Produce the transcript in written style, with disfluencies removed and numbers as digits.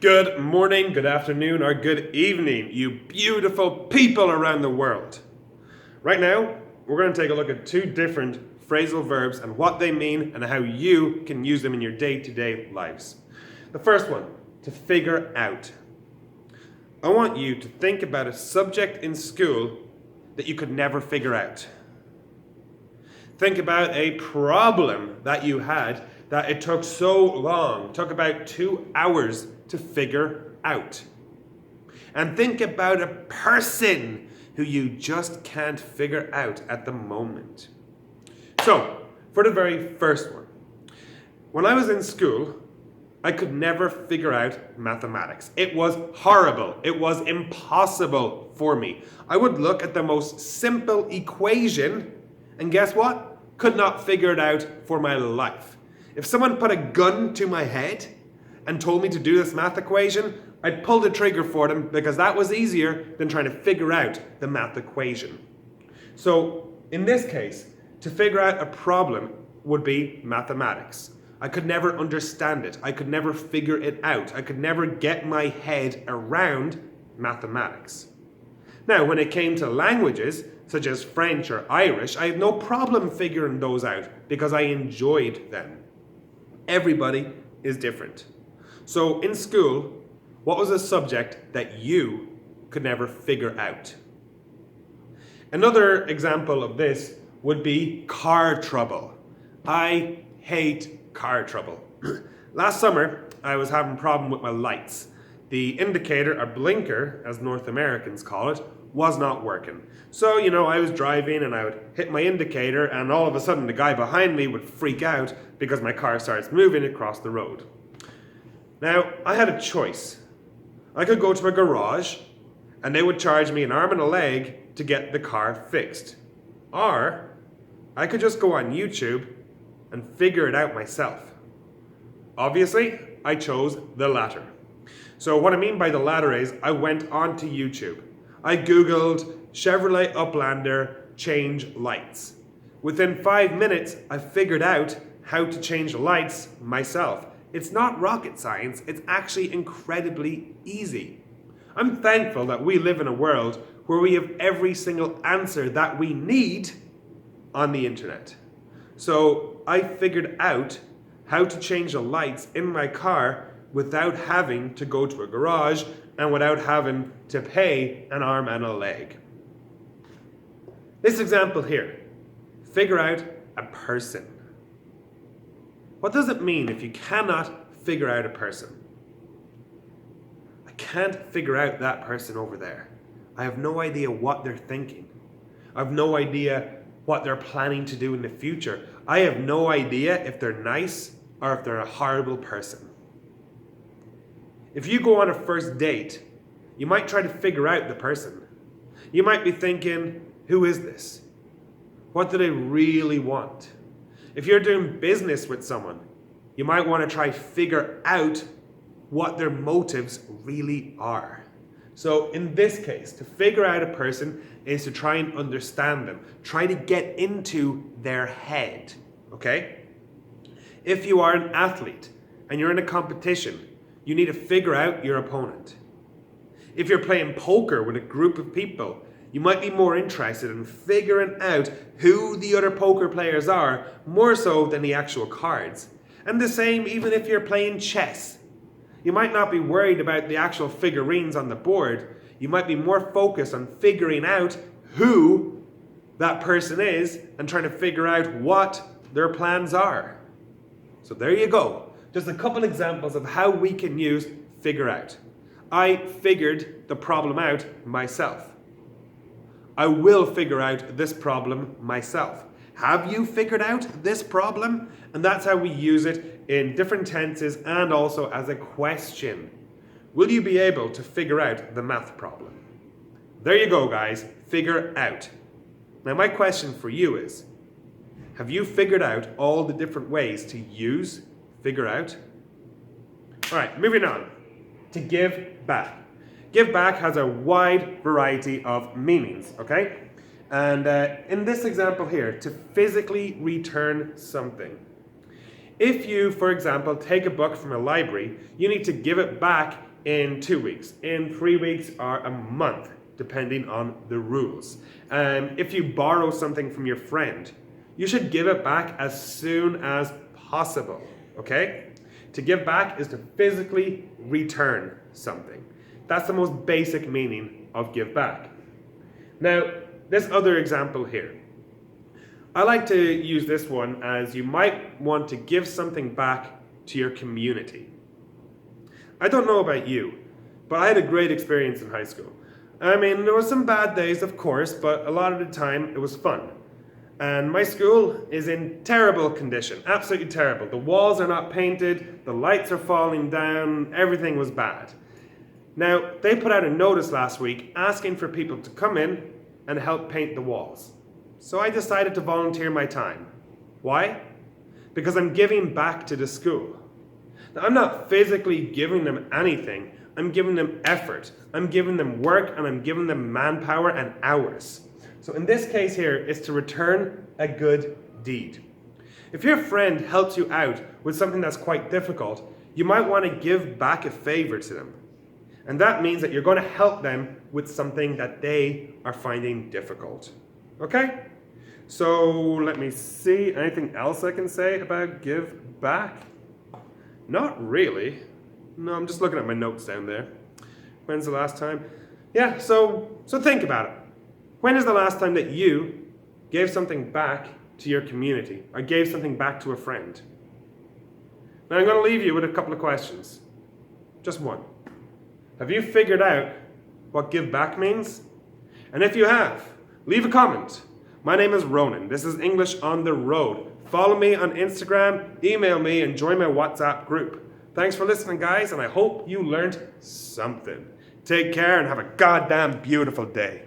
Good morning, good afternoon, or good evening, you beautiful people around the world. Right now, we're going to take a look at two different phrasal verbs and what they mean and how you can use them in your day-to-day lives. The first one, to figure out. I want you to think about a subject in school that you could never figure out. Think about a problem that you had that it took so long, took about 2 hours to figure out. And think about a person who you just can't figure out at the moment. So, for the very first one, when I was in school, I could never figure out mathematics. It was horrible. It was impossible for me. I would look at the most simple equation, and guess what? Could not figure it out for my life. If someone put a gun to my head and told me to do this math equation, I'd pull the trigger for them because that was easier than trying to figure out the math equation. So in this case, to figure out a problem would be mathematics. I could never understand it. I could never figure it out. I could never get my head around mathematics. Now, when it came to languages, such as French or Irish, I had no problem figuring those out because I enjoyed them. Everybody is different. So in school, what was a subject that you could never figure out? Another example of this would be car trouble. I hate car trouble. Last summer, I was having a problem with my lights. The indicator, or blinker, as North Americans call it, was not working. So, I was driving and I would hit my indicator and all of a sudden the guy behind me would freak out because my car starts moving across the road. Now, I had a choice. I could go to a garage and they would charge me an arm and a leg to get the car fixed. Or I could just go on YouTube and figure it out myself. Obviously, I chose the latter. So what I mean by the latter is I went onto YouTube. I Googled Chevrolet Uplander change lights. Within 5 minutes, I figured out how to change lights myself. It's not rocket science, it's actually incredibly easy. I'm thankful that we live in a world where we have every single answer that we need on the internet. So I figured out how to change the lights in my car without having to go to a garage and without having to pay an arm and a leg. This example here, figure out a person. What does it mean if you cannot figure out a person? I can't figure out that person over there. I have no idea what they're thinking. I have no idea what they're planning to do in the future. I have no idea if they're nice or if they're a horrible person. If you go on a first date, you might try to figure out the person. You might be thinking, who is this? What do they really want? If you're doing business with someone, you might want to try figure out what their motives really are. So in this case, to figure out a person is to try and understand them. Try to get into their head, okay? If you are an athlete and you're in a competition, you need to figure out your opponent. If you're playing poker with a group of people, you might be more interested in figuring out who the other poker players are, more so than the actual cards. And the same even if you're playing chess. You might not be worried about the actual figurines on the board. You might be more focused on figuring out who that person is and trying to figure out what their plans are. So there you go. Just a couple examples of how we can use figure out. I figured the problem out myself. I will figure out this problem myself. Have you figured out this problem? And that's how we use it in different tenses and also as a question. Will you be able to figure out the math problem? There you go, guys. Figure out. Now, my question for you is, have you figured out all the different ways to use figure out? All right, moving on to give back. Give back has a wide variety of meanings, okay? And in this example here, to physically return something. If you, for example, take a book from a library, you need to give it back in 2 weeks, in 3 weeks, or a month, depending on the rules. If you borrow something from your friend, you should give it back as soon as possible, okay? To give back is to physically return something. That's the most basic meaning of give back. Now, this other example here. I like to use this one as you might want to give something back to your community. I don't know about you, but I had a great experience in high school. I mean, there were some bad days, of course, but a lot of the time it was fun. And my school is in terrible condition, absolutely terrible. The walls are not painted, the lights are falling down, everything was bad. Now, they put out a notice last week asking for people to come in and help paint the walls. So I decided to volunteer my time. Why? Because I'm giving back to the school. Now, I'm not physically giving them anything, I'm giving them effort, I'm giving them work, and I'm giving them manpower and hours. So in this case here, it's to return a good deed. If your friend helps you out with something that's quite difficult, you might want to give back a favor to them. And that means that you're going to help them with something that they are finding difficult. Okay? So let me see. Anything else I can say about give back? Not really. No, I'm just looking at my notes down there. When's the last time? Yeah, so think about it. When is the last time that you gave something back to your community or gave something back to a friend? Now I'm going to leave you with a couple of questions. Just one. Have you figured out what give back means? And if you have, leave a comment. My name is Ronan. This is English on the Road. Follow me on Instagram, email me, and join my WhatsApp group. Thanks for listening, guys, and I hope you learned something. Take care and have a goddamn beautiful day.